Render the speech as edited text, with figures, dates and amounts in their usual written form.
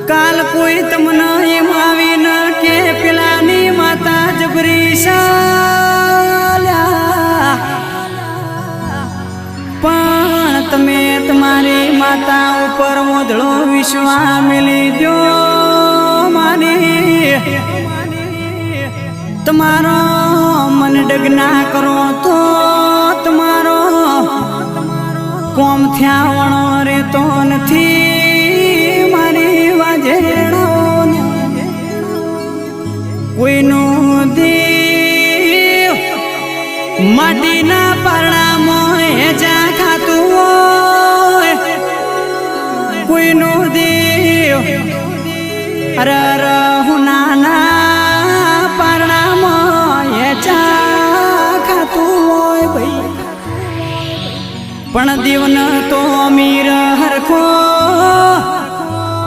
કાલ કોઈ તમને એમ આવી ન કે પેલાની માતા જબરી શાલ્યા, પણ તમે તમારી માતા ઉપર મોધળો વિશ્વા મેલી દો માની, તમારો મન ડગના કરો તો તમારો કોમ થયા વણો રેતો નથી મારી વાજેડાઓને. કોઈનું દેવ માટીના પારણામાં હેજા ખાતું હોય, કોઈનું દેવ અરર હુનાના પારણામાં હેજા ખાતું હોય ભાઈ, પણ દેવન તો અમીર